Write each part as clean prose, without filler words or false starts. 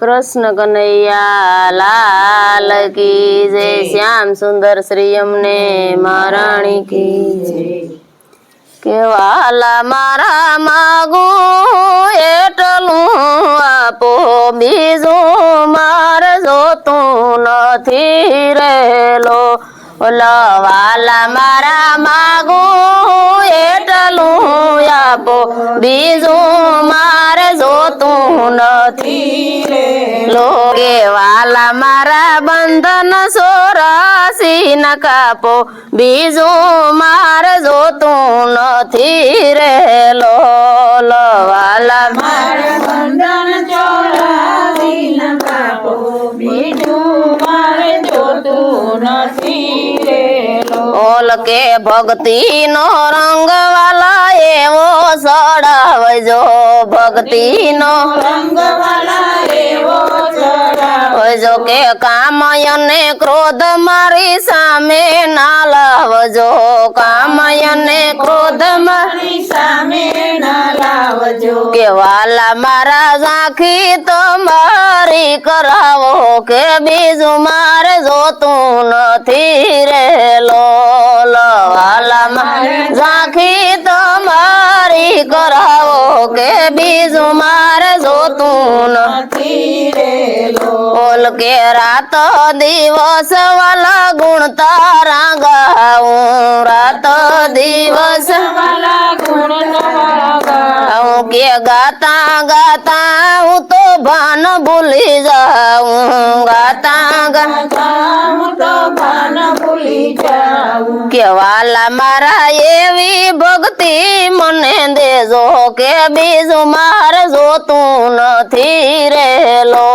कृष्ण कन्हैया लाल की जय। श्याम सुंदर श्री अमने महाराणी की जय। के वाला मारा मागू एटलू आपो बीजू मार जो तू नथी रहेलो। वाला मारा मागू एटलू आपो बीजू मार जो तू नथी लोगे। वाला मारा बंधन सोरासी न कापो बीजू मार जो तू नथी रहेलो। वाला मारा बंधन सोरासी न कापो बीजू मार जो तू नथी रहेलो। ओल के भक्ति नो रंग वाला एवो चढ़ावजो। भक्ति नो रंग वाला एवो जो के कामयने क्रोध मारी सामे ना लावजो। कामयने क्रोध मारी सामे ना लावजो। के वाला मारा आँखी तो मारी करावो के बीजू मार जो तू नथी रहेलो। वाला मारा आँखी तो मारी करावो के बीजू मार जो तू नथी रहेलो। बोल के रात दिवस वाला गुण तारा गाऊं। रात दिवस वाला गुण तारा गाऊं के गाता गाता हूँ तो भान भूली जाऊं। गाता गाता तो भान भूली जाऊं। के वाला मारा एवी भक्ति मने देजो के बीजू मार जो तू नथी रहेलो।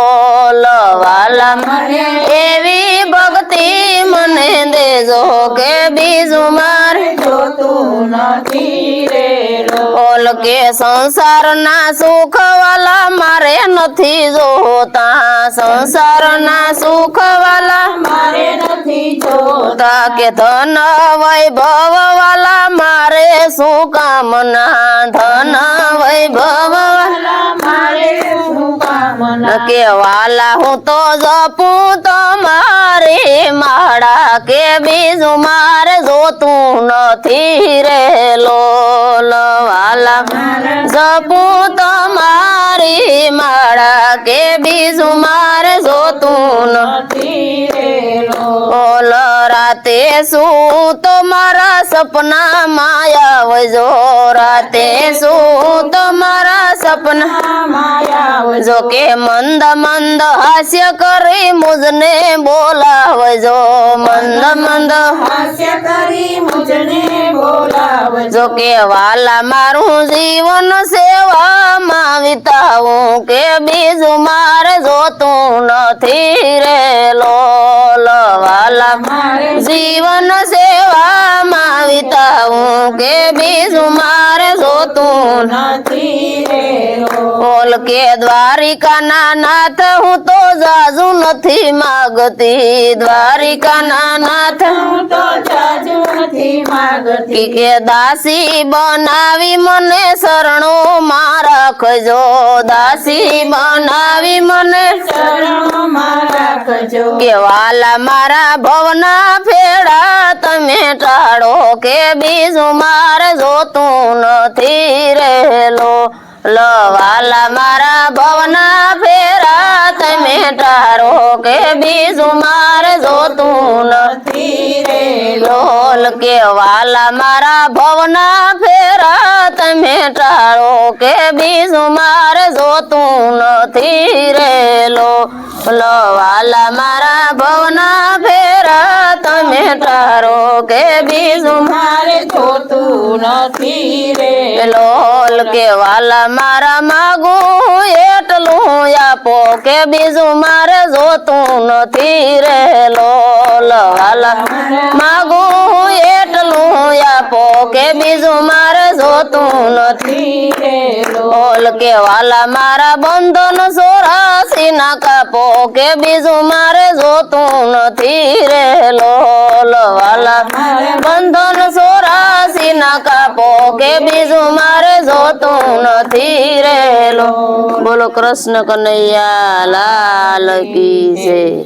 वाला मारे एवी भक्ति मने देजो के बीजू मार जो तू नथी रहेलो। ओल के संसार ना सुख वाला मारे नथी जोता। संसार ना सुख वाला मारे नथी जोता। के धन वैभव वाला मारे सुकामना। धन वैभव वाला मारे सुकामना। के वाला हूँ तो जपू तुम्हारी माड़ा के बीजू मार जो तू नथी रहेलो। वाला जपू तुम्हारी माड़ा के बीजू मार जो तू नथी रहेलो। बोल राते सू तुम्हारा सपना माया वजो। राते सू तुम्हारा सपना माया जो के मंद मंद हास्य करे मुझने बोला वजो। मंद मंद हास्य करी मुझने बोला जो के वाला मारू जीवन सेवा मां बिताऊं के बीजू मार जो तू नथी रहेलो। वाला मारे जीवन सेवा मां बिताऊं के बीजू मार जो तू नथी रहेलो। बोल के द्वारिका नाथ हूँ तो जाजू नथी मागती। द्वारिका नाथ हूँ तो जाजू नथी मागती। के दासी बनावी मने शरणो मां राखजो। दासी बनावी मने शरणो मां राखजो। के वाला मारा भवना फेड़ा तमे टाड़ो के बीजू मार जो तू नथी रहेलो। वाला मारा भवना फेरा तमे टाड़ो के बीजू मार जो तू नथी रहेलो। के वाला मारा भवना फेरा तमे टाड़ो के बीजू मार जो तू नथी रहेलो। वाला मारा भवना फेरा तमे टाड़ो के बीजू मारे जो तू नथी रहेलो। के वाला मारा मागू एटलू आपो के बीजू मारे जो तू नथी रहेलो। वाला मागू एटलू आपो के बीजू मारे जो तू नथी रहेलो। के वाला मारा बंधन सोरासी ना कापो के बीजू मारे जो तू नथी रहेलो। वाला बंधन सोरासी ना कापो के बीजू मारे जो જોતું નથી રે લોલ. બોલો કૃષ્ણ કનૈયા લાલ કી જય.